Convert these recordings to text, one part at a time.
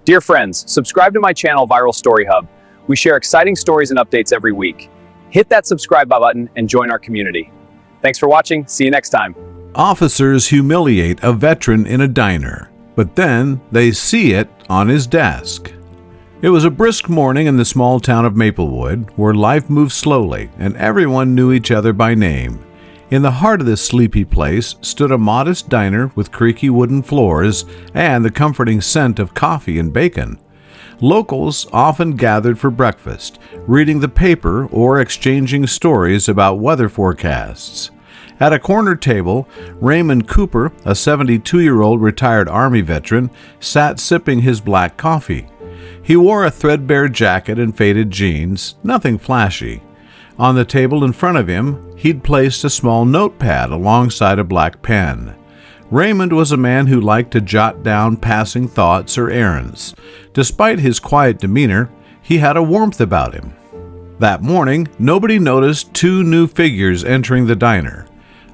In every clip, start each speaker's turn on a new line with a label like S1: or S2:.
S1: Dear friends, subscribe to my channel, Viral Story Hub. We share exciting stories and updates every week. Hit that subscribe button and join our community. Thanks for watching. See you next time.
S2: Officers humiliate a veteran in a diner, but then they see it on his desk. It was a brisk morning in the small town of Maplewood, where life moved slowly and everyone knew each other by name. In the heart of this sleepy place stood a modest diner with creaky wooden floors and the comforting scent of coffee and bacon. Locals often gathered for breakfast, reading the paper or exchanging stories about weather forecasts. At a corner table, Raymond Cooper, a 72-year-old retired Army veteran, sat sipping his black coffee. He wore a threadbare jacket and faded jeans, nothing flashy. On the table in front of him, he'd placed a small notepad alongside a black pen. Raymond was a man who liked to jot down passing thoughts or errands. Despite his quiet demeanor, he had a warmth about him. That morning, nobody noticed two new figures entering the diner.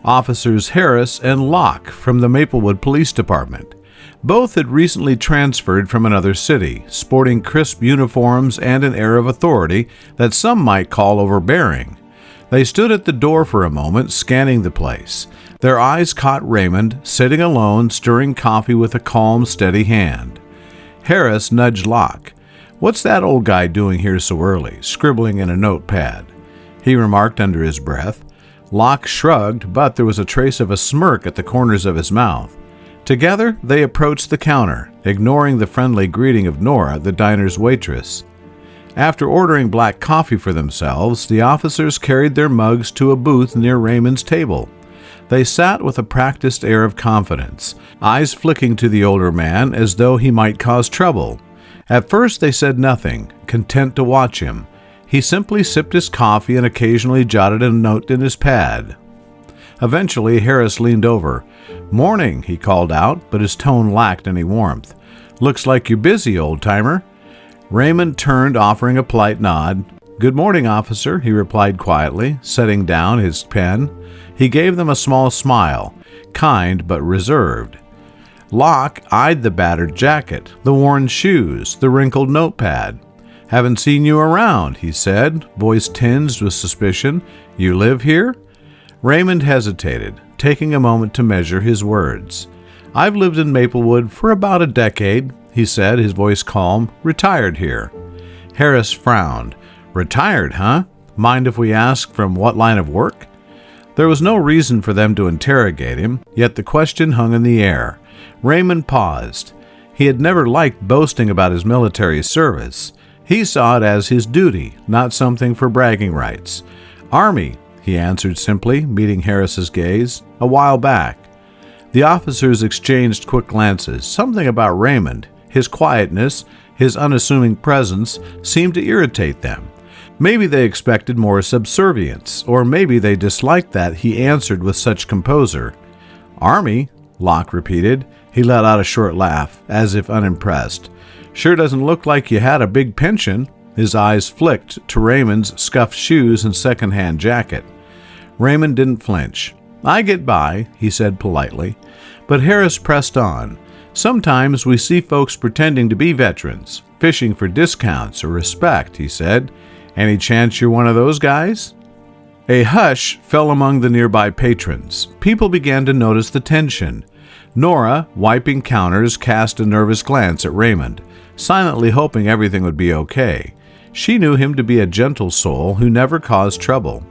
S2: Officers Harris and Locke from the Maplewood Police Department. Both had recently transferred from another city, sporting crisp uniforms and an air of authority that some might call overbearing. They stood at the door for a moment, scanning the place. Their eyes caught Raymond, sitting alone, stirring coffee with a calm, steady hand. Harris nudged Locke. "What's that old guy doing here so early, scribbling in a notepad?" he remarked under his breath. Locke shrugged, but there was a trace of a smirk at the corners of his mouth. Together, they approached the counter, ignoring the friendly greeting of Nora, the diner's waitress. After ordering black coffee for themselves, the officers carried their mugs to a booth near Raymond's table. They sat with a practiced air of confidence, eyes flicking to the older man as though he might cause trouble. At first they said nothing, content to watch him. He simply sipped his coffee and occasionally jotted a note in his pad. Eventually, Harris leaned over. "Morning," he called out, but his tone lacked any warmth. "Looks like you're busy, old-timer." Raymond turned, offering a polite nod. "Good morning, officer," he replied quietly, setting down his pen. He gave them a small smile, kind but reserved. Locke eyed the battered jacket, the worn shoes, the wrinkled notepad. "Haven't seen you around," he said, voice tinged with suspicion. "You live here?" Raymond hesitated, taking a moment to measure his words. "I've lived in Maplewood for about a decade," he said, his voice calm. "Retired here." Harris frowned. "Retired, huh? Mind if we ask from what line of work?" There was no reason for them to interrogate him, yet the question hung in the air. Raymond paused. He had never liked boasting about his military service. He saw it as his duty, not something for bragging rights. "Army," he answered simply, meeting Harris's gaze. "A while back." The officers exchanged quick glances. Something about Raymond, his quietness, his unassuming presence, seemed to irritate them. Maybe they expected more subservience, or maybe they disliked that he answered with such composure. "Army?" Locke repeated. He let out a short laugh, as if unimpressed. "Sure doesn't look like you had a big pension." His eyes flicked to Raymond's scuffed shoes and second-hand jacket. Raymond didn't flinch. "I get by," he said politely. But Harris pressed on. "Sometimes we see folks pretending to be veterans, fishing for discounts or respect," he said. "Any chance you're one of those guys?" A hush fell among the nearby patrons. People began to notice the tension. Nora, wiping counters, cast a nervous glance at Raymond, silently hoping everything would be okay. She knew him to be a gentle soul who never caused trouble.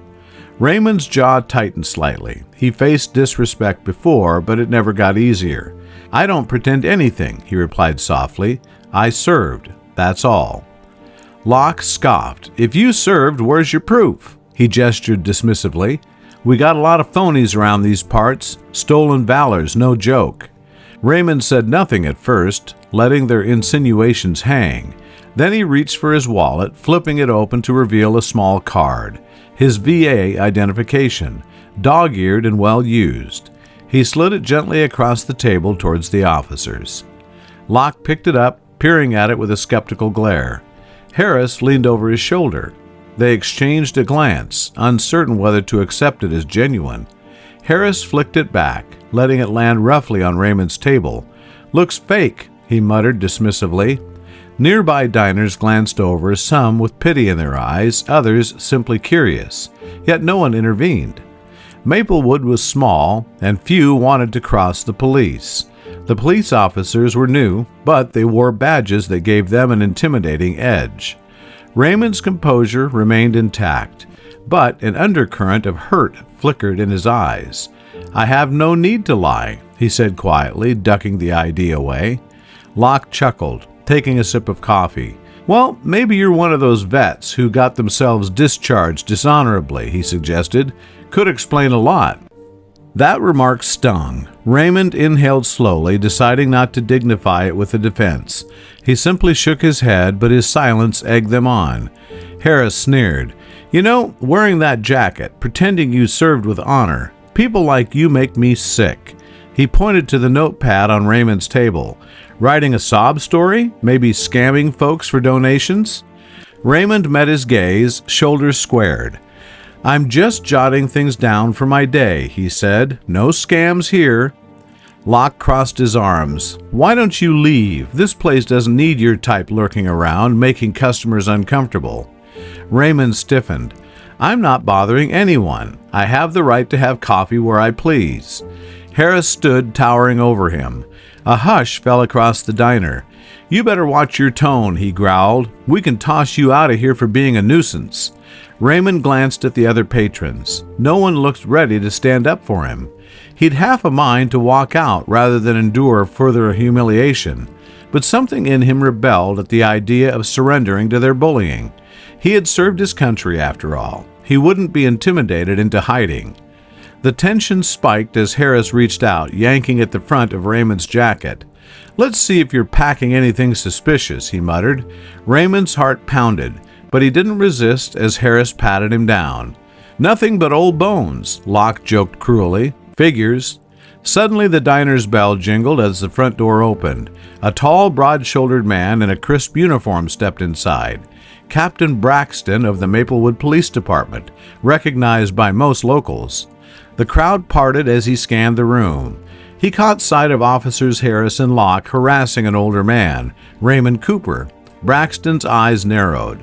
S2: Raymond's jaw tightened slightly. He faced disrespect before, but it never got easier. "I don't pretend anything," he replied softly. "I served. That's all." Locke scoffed. "If you served, where's your proof?" He gestured dismissively. "We got a lot of phonies around these parts. Stolen valor's no joke." Raymond said nothing at first, letting their insinuations hang. Then he reached for his wallet, flipping it open to reveal a small card. His VA identification, dog-eared and well-used. He slid it gently across the table towards the officers. Locke picked it up, peering at it with a skeptical glare. Harris leaned over his shoulder. They exchanged a glance, uncertain whether to accept it as genuine. Harris flicked it back, letting it land roughly on Raymond's table. "Looks fake," he muttered dismissively. Nearby diners glanced over, some with pity in their eyes, others simply curious. Yet no one intervened. Maplewood was small, and few wanted to cross the police. The police officers were new, but they wore badges that gave them an intimidating edge. Raymond's composure remained intact, but an undercurrent of hurt flickered in his eyes. "I have no need to lie," he said quietly, ducking the idea away. Locke chuckled, taking a sip of coffee. "Well, maybe you're one of those vets who got themselves discharged dishonorably," he suggested. "Could explain a lot." That remark stung. Raymond inhaled slowly, deciding not to dignify it with a defense. He simply shook his head, but his silence egged them on. Harris sneered. "You know, wearing that jacket, pretending you served with honor, people like you make me sick." He pointed to the notepad on Raymond's table. "Writing a sob story? Maybe scamming folks for donations?" Raymond met his gaze, shoulders squared. "I'm just jotting things down for my day," he said. "No scams here." Locke crossed his arms. "Why don't you leave? This place doesn't need your type lurking around, making customers uncomfortable." Raymond stiffened. "I'm not bothering anyone. I have the right to have coffee where I please." Harris stood towering over him. A hush fell across the diner. "You better watch your tone," he growled. "We can toss you out of here for being a nuisance." Raymond glanced at the other patrons. No one looked ready to stand up for him. He'd half a mind to walk out rather than endure further humiliation, but something in him rebelled at the idea of surrendering to their bullying. He had served his country, after all. He wouldn't be intimidated into hiding. The tension spiked as Harris reached out, yanking at the front of Raymond's jacket. "Let's see if you're packing anything suspicious," he muttered. Raymond's heart pounded, but he didn't resist as Harris patted him down. "Nothing but old bones," Locke joked cruelly. "Figures." Suddenly the diner's bell jingled as the front door opened. A tall, broad-shouldered man in a crisp uniform stepped inside. Captain Braxton of the Maplewood Police Department, recognized by most locals. The crowd parted as he scanned the room. He caught sight of Officers Harris and Locke harassing an older man, Raymond Cooper. Braxton's eyes narrowed.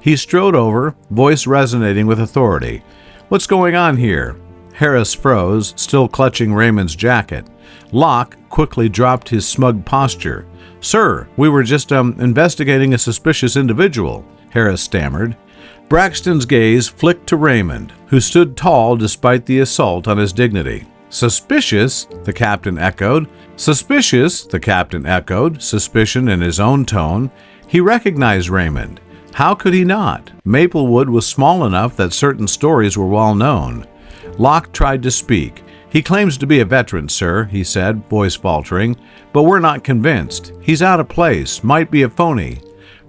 S2: He strode over, voice resonating with authority. "What's going on here?" Harris froze, still clutching Raymond's jacket. Locke quickly dropped his smug posture. "Sir, we were just investigating a suspicious individual," Harris stammered. Braxton's gaze flicked to Raymond, who stood tall despite the assault on his dignity. "Suspicious?" the captain echoed. "Suspicious?" the captain echoed, suspicion in his own tone. He recognized Raymond. How could he not? Maplewood was small enough that certain stories were well known. Locke tried to speak. "He claims to be a veteran, sir," he said, voice faltering, "but we're not convinced. He's out of place, might be a phony."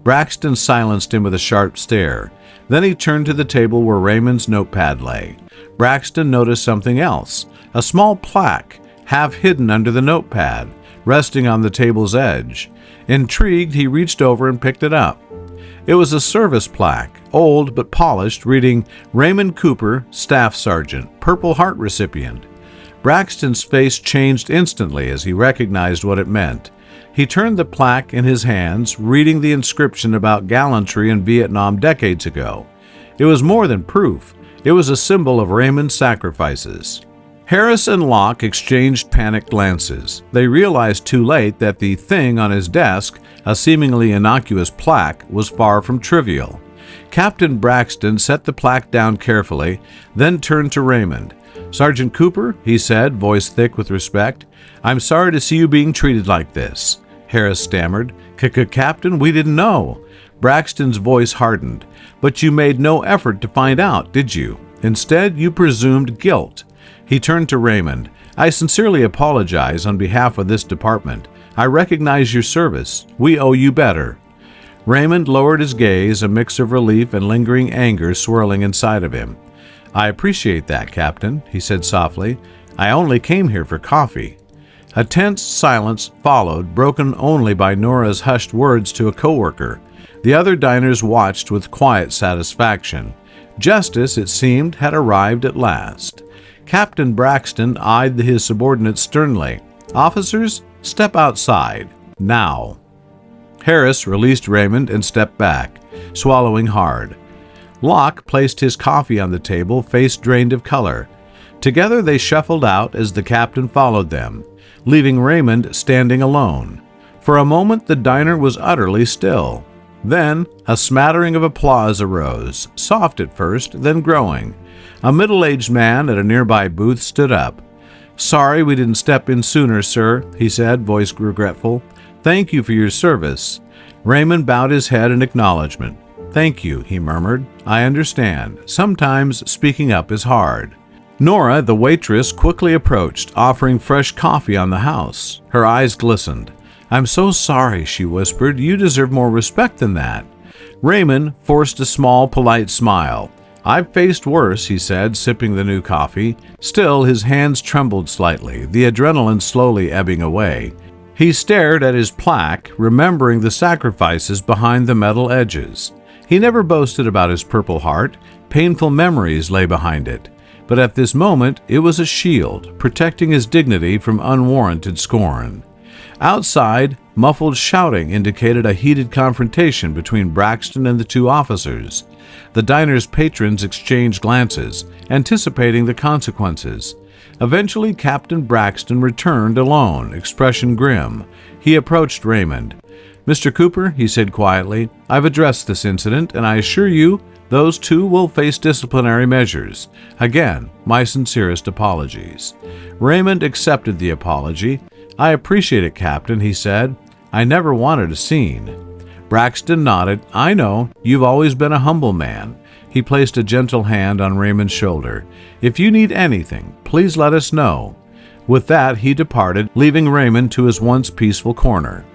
S2: Braxton silenced him with a sharp stare. Then he turned to the table where Raymond's notepad lay. Braxton noticed something else, a small plaque, half hidden under the notepad, resting on the table's edge. Intrigued, he reached over and picked it up. It was a service plaque, old but polished, reading Raymond Cooper, Staff Sergeant, Purple Heart recipient. Braxton's face changed instantly as he recognized what it meant. He turned the plaque in his hands, reading the inscription about gallantry in Vietnam decades ago. It was more than proof. It was a symbol of Raymond's sacrifices. Harris and Locke exchanged panicked glances. They realized too late that the thing on his desk, a seemingly innocuous plaque, was far from trivial. Captain Braxton set the plaque down carefully, then turned to Raymond. "Sergeant Cooper," he said, voice thick with respect, "I'm sorry to see you being treated like this." Harris stammered. "Captain, we didn't know." Braxton's voice hardened. "But you made no effort to find out, did you? Instead, you presumed guilt." He turned to Raymond. "I sincerely apologize on behalf of this department. I recognize your service. We owe you better." Raymond lowered his gaze, a mix of relief and lingering anger swirling inside of him. "I appreciate that, Captain," he said softly. "I only came here for coffee." A tense silence followed, broken only by Nora's hushed words to a coworker. The other diners watched with quiet satisfaction. Justice, it seemed, had arrived at last. Captain Braxton eyed his subordinates sternly. "Officers, step outside. Now." Harris released Raymond and stepped back, swallowing hard. Locke placed his coffee on the table, face drained of color. Together they shuffled out as the captain followed them, leaving Raymond standing alone. For a moment the diner was utterly still. Then a smattering of applause arose, soft at first, then growing. A middle-aged man at a nearby booth stood up. "Sorry we didn't step in sooner, sir," he said, voice regretful. "Thank you for your service." Raymond bowed his head in acknowledgement. "Thank you," he murmured. "I understand. Sometimes speaking up is hard." Nora, the waitress, quickly approached, offering fresh coffee on the house. Her eyes glistened. "I'm so sorry," she whispered. "You deserve more respect than that." Raymond forced a small, polite smile. "I've faced worse," he said, sipping the new coffee. Still, his hands trembled slightly, the adrenaline slowly ebbing away. He stared at his plaque, remembering the sacrifices behind the metal edges. He never boasted about his Purple Heart. Painful memories lay behind it. But at this moment, it was a shield, protecting his dignity from unwarranted scorn. Outside, muffled shouting indicated a heated confrontation between Braxton and the two officers. The diner's patrons exchanged glances, anticipating the consequences. Eventually, Captain Braxton returned alone, expression grim. He approached Raymond. "Mr. Cooper," he said quietly, "I've addressed this incident, and I assure you those two will face disciplinary measures. Again, my sincerest apologies." Raymond accepted the apology. "I appreciate it, Captain," he said. "I never wanted a scene." Braxton nodded. "I know. You've always been a humble man." He placed a gentle hand on Raymond's shoulder. "If you need anything, please let us know." With that, he departed, leaving Raymond to his once peaceful corner.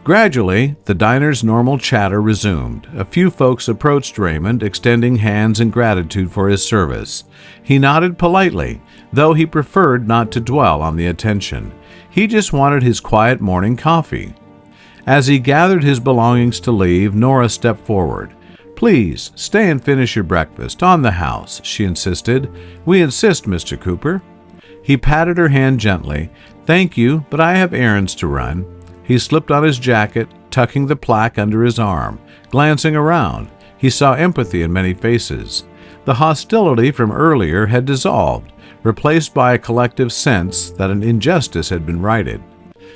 S2: Gradually, the diner's normal chatter resumed. A few folks approached Raymond, extending hands in gratitude for his service. He nodded politely, though he preferred not to dwell on the attention. He just wanted his quiet morning coffee. As he gathered his belongings to leave, Nora stepped forward. "Please, stay and finish your breakfast, on the house," she insisted. "We insist, Mr. Cooper." He patted her hand gently. "Thank you, but I have errands to run." He slipped on his jacket, tucking the plaque under his arm. Glancing around, he saw empathy in many faces. The hostility from earlier had dissolved, replaced by a collective sense that an injustice had been righted.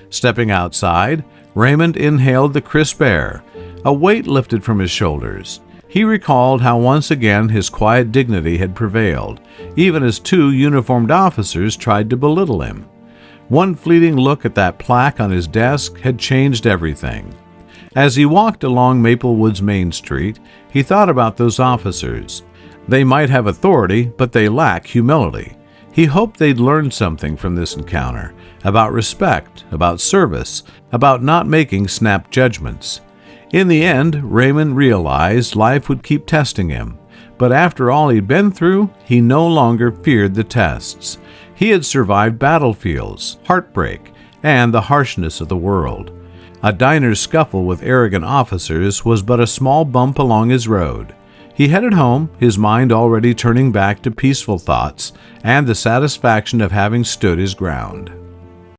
S2: Stepping outside, Raymond inhaled the crisp air. A weight lifted from his shoulders. He recalled how once again his quiet dignity had prevailed, even as two uniformed officers tried to belittle him. One fleeting look at that plaque on his desk had changed everything. As he walked along Maplewood's Main Street, he thought about those officers. They might have authority, but they lack humility. He hoped they'd learn something from this encounter, about respect, about service, about not making snap judgments. In the end, Raymond realized life would keep testing him. But after all he'd been through, he no longer feared the tests. He had survived battlefields, heartbreak, and the harshness of the world. A diner's scuffle with arrogant officers was but a small bump along his road. He headed home, his mind already turning back to peaceful thoughts and the satisfaction of having stood his ground.